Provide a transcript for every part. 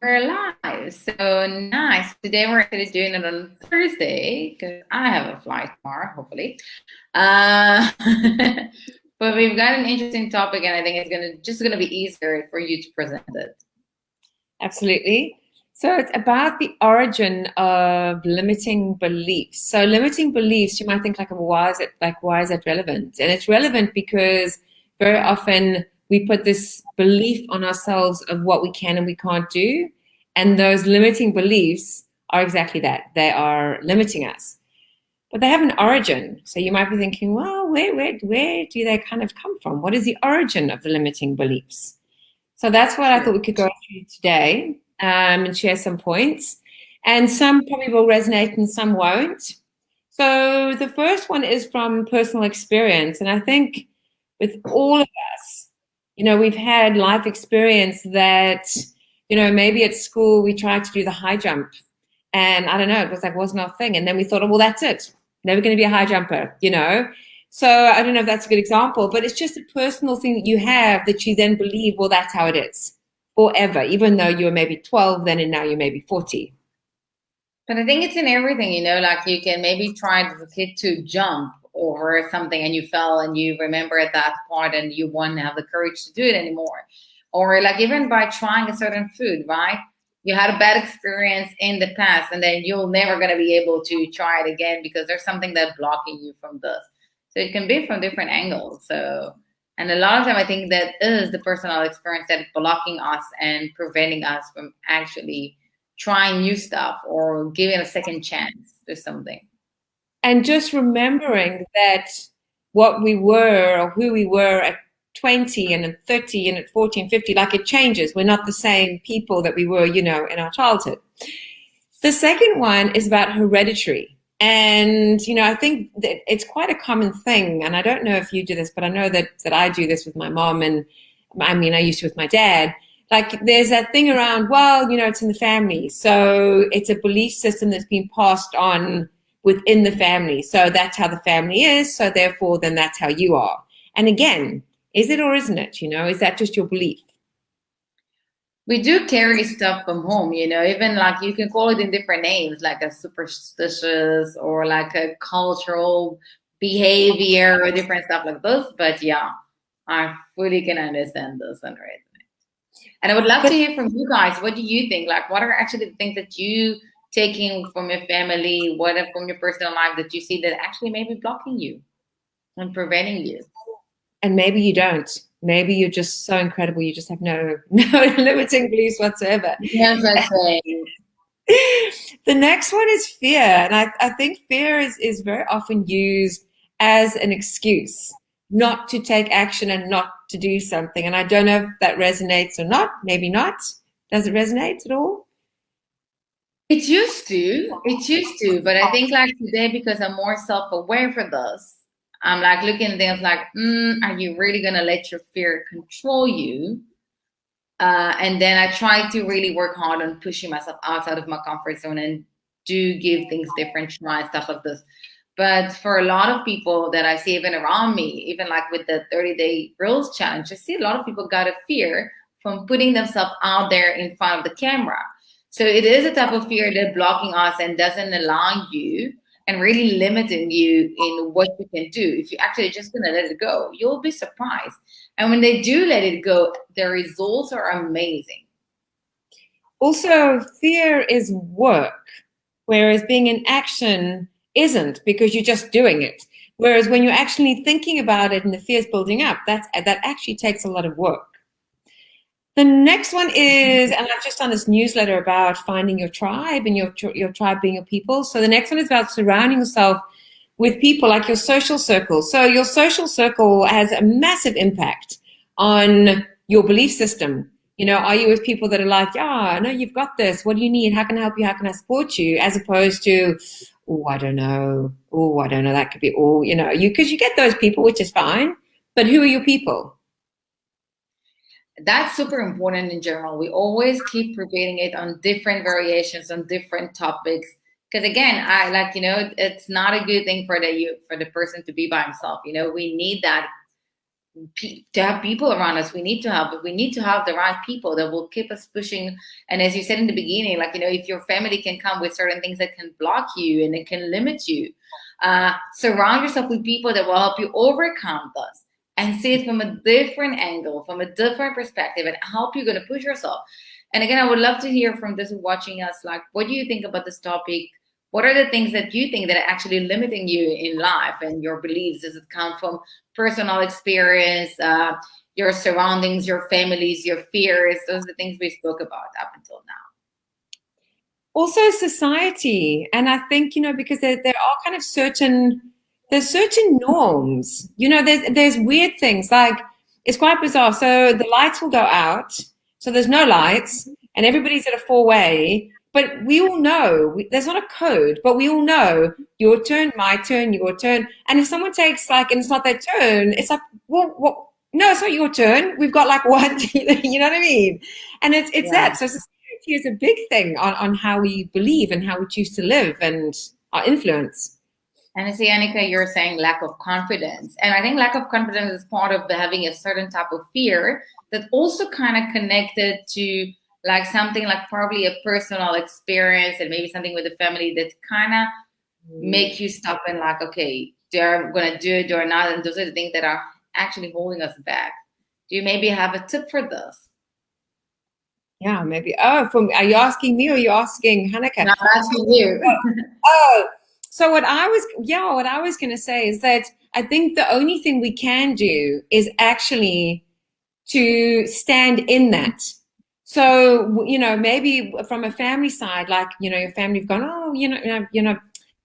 We're live. So nice. Today we're actually doing it on Thursday because I have a flight tomorrow, hopefully. Uh, but we've got an interesting topic, and I think it's gonna be easier for you to present it. Absolutely. So it's about the origin of limiting beliefs. So limiting beliefs, you might think like, why is that relevant? And it's relevant because very often we put this belief on ourselves of what we can and we can't do. And those limiting beliefs are exactly that. They are limiting us. But they have an origin. So you might be thinking, well, where do they kind of come from? What is the origin of the limiting beliefs? So that's what I thought Sure. we could go through today, and share some points. And some probably will resonate and some won't. So the first one is from personal experience. And I think with all of us, we've had life experience that, maybe at school we tried to do the high jump. And I don't know, wasn't our thing. And then we thought, oh, well, that's it. Never going to be a high jumper. So I don't know if that's a good example, but it's just a personal thing that you have that you then believe, well, that's how it is forever, even though you were maybe 12 then and now you're maybe 40. But I think it's in everything, like you can maybe try as a kid to jump over something and you fell and you remember at that part and you won't have the courage to do it anymore. Or like even by trying a certain food, right? You had a bad experience in the past and then you're never going to be able to try it again because there's something that's blocking you from this. So it can be from different angles. So, and a lot of time I think that is the personal experience that blocking us and preventing us from actually trying new stuff or giving a second chance to something. And just remembering that what we were or who we were at 20 and at 30 and at 40 and 50, like it changes. We're not the same people that we were, in our childhood. The second one is about hereditary. And, I think that it's quite a common thing. And I don't know if you do this, but I know that I do this with my mom. And I mean, I used to with my dad. Like there's that thing around, well, it's in the family. So it's a belief system that's been passed on within the family. So that's how the family is. So therefore, then that's how you are. And again, is it or isn't it? Is that just your belief? We do carry stuff from home, even like you can call it in different names, like a superstitious or like a cultural behavior or different stuff like this. But yeah, I fully can understand this and resonate. And I would love to But hear from you guys. What do you think? Like, what are actually the things that you taking from your family, what are from your personal life that you see that actually may be blocking you and preventing you? and maybe you don't. Maybe you're just so incredible. You just have no limiting beliefs whatsoever. Yes, I say. The next one is fear. And I think fear is very often used as an excuse not to take action and not to do something. And I don't know if that resonates or not. Maybe not. Does it resonate at all? It used to, but I think like today because I'm more self-aware for this, I'm like looking at things like, are you really gonna let your fear control you? And then I try to really work hard on pushing myself outside of my comfort zone and do give things different try stuff like this. But for a lot of people that I see even around me, even like with the 30-day Reels challenge, I see a lot of people got a fear from putting themselves out there in front of the camera. So it is a type of fear that blocking us and doesn't allow you and really limiting you in what you can do. If you actually just gonna let it go, you'll be surprised. And when they do let it go, the results are amazing. Also, fear is work, whereas being in action isn't because you're just doing it. Whereas when you're actually thinking about it and the fear is building up, that actually takes a lot of work. The next one is, and I've just done this newsletter about finding your tribe and your tribe being your people. So the next one is about surrounding yourself with people like your social circle. So your social circle has a massive impact on your belief system. Are you with people that are like, yeah, no, you've got this. What do you need? How can I help you? How can I support you? As opposed to, oh, I don't know. Oh, I don't know. That could be all, because you get those people, which is fine. But who are your people? That's super important in general. We always keep repeating it on different variations on different topics. Because again, I like, it's not a good thing for the person to be by himself. We need that to have people around us we need to have, but we need to have the right people that will keep us pushing. And as you said in the beginning, like, if your family can come with certain things that can block you and it can limit you, surround yourself with people that will help you overcome this and see it from a different angle, from a different perspective, and help you going to push yourself. And again, I would love to hear from those who are watching us, like, what do you think about this topic? What are the things that you think that are actually limiting you in life and your beliefs? Does it come from personal experience, your surroundings, your families, your fears? Those are the things we spoke about up until now. Also society. And I think, because there are kind of there's certain norms, there's weird things, like, it's quite bizarre. So the lights will go out. So there's no lights and everybody's at a 4-way. But we all know, there's not a code, but we all know your turn, my turn, your turn. And if someone takes, like, and it's not their turn, it's like, well, no, it's not your turn. We've got like one, you know what I mean? And it's that. So society is a big thing on how we believe and how we choose to live and our influence. And I see, Annika, you're saying lack of confidence. And I think lack of confidence is part of having a certain type of fear that also kind of connected to like something like probably a personal experience and maybe something with the family that kind of make you stop and like, okay, they're going to do it or not. And those are the things that are actually holding us back. Do you maybe have a tip for this? Yeah, maybe. Oh, are you asking me or are you asking Hanneke? No, I'm asking you. So what I was going to say is that I think the only thing we can do is actually to stand in that. So, maybe from a family side, like, your family have gone, oh,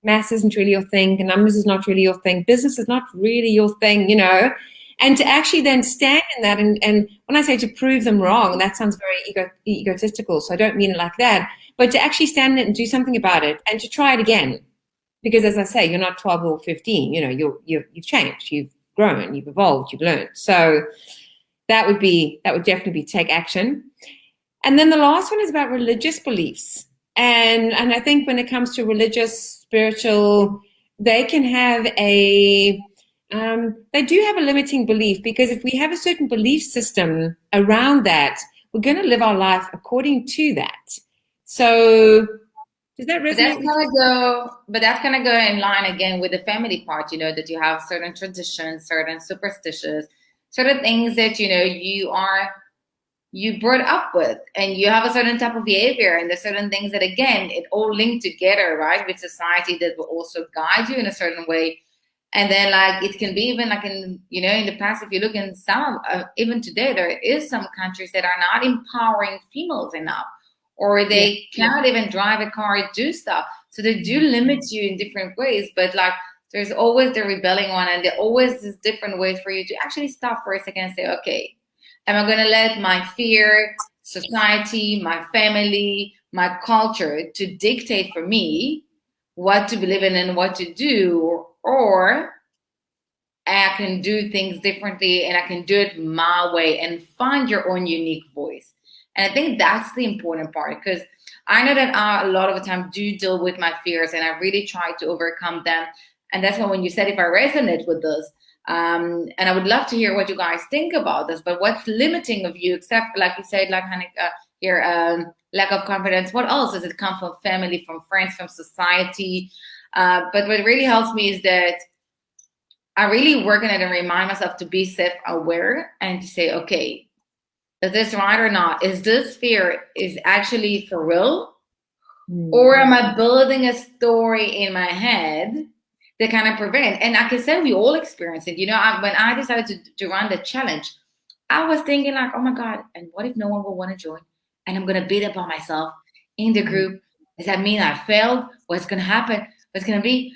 maths isn't really your thing, and numbers is not really your thing, business is not really your thing, and to actually then stand in that. And when I say to prove them wrong, that sounds very egotistical. So I don't mean it like that, but to actually stand in it and do something about it and to try it again. Because as I say, you're not 12 or 15, you've changed, you've grown, you've evolved, you've learned. So that would definitely be take action. And then the last one is about religious beliefs. And I think when it comes to religious, spiritual, they can have they do have a limiting belief, because if we have a certain belief system around that, we're going to live our life according to that. So does that resonate? But that's gonna go in line again with the family part, that you have certain traditions, certain superstitions, certain things that, you brought up with, and you have a certain type of behavior, and there's certain things that, again, it all linked together, right, with society that will also guide you in a certain way. And then, like, it can be even like in the past, if you look in some, even today, there is some countries that are not empowering females enough, or they cannot even drive a car or do stuff. So they do limit you in different ways, but like, there's always the rebelling one, and there always is different ways for you to actually stop for a second and say, okay, am I going to let my fear, society, my family, my culture to dictate for me what to believe in and what to do, or I can do things differently and I can do it my way and find your own unique voice? And I think that's the important part, because I know that I, a lot of the time, do deal with my fears, and I really try to overcome them. And that's when you said, if I resonate with this, and I would love to hear what you guys think about this, but what's limiting of you, except like you said, like Hanneke here, lack of confidence. What else? Does it come from family, from friends, from society? But what really helps me is that I really work on it and remind myself to be self-aware and to say, okay, is this right or not? Is this fear is actually for real? Or am I building a story in my head that kind of prevent? And like I said, we all experience it. When I decided to run the challenge, I was thinking like, oh my God, and what if no one will want to join? And I'm going to beat up on myself in the group. Does that mean I failed? What's going to happen? What's going to be?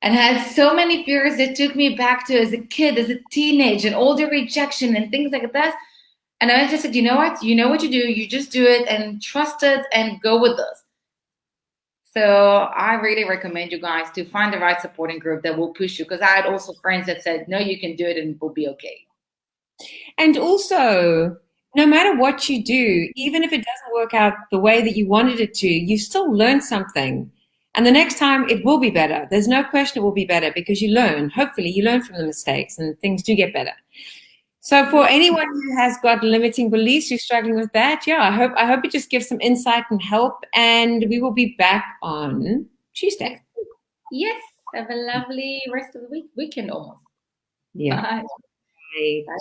And I had so many fears that took me back to as a kid, as a teenage, and all the rejection and things like that. And I just said, you know what? You know what you do. You just do it and trust it and go with this. So I really recommend you guys to find the right supporting group that will push you, because I had also friends that said, no, you can do it and it will be okay. And also, no matter what you do, even if it doesn't work out the way that you wanted it to, you still learn something. And the next time it will be better. There's no question it will be better, because you learn. Hopefully you learn from the mistakes and things do get better. So for anyone who has got limiting beliefs, who's struggling with that, yeah, I hope it just gives some insight and help. And we will be back on Tuesday. Yes. Have a lovely rest of the weekend almost. Yeah. Bye. Bye. Bye.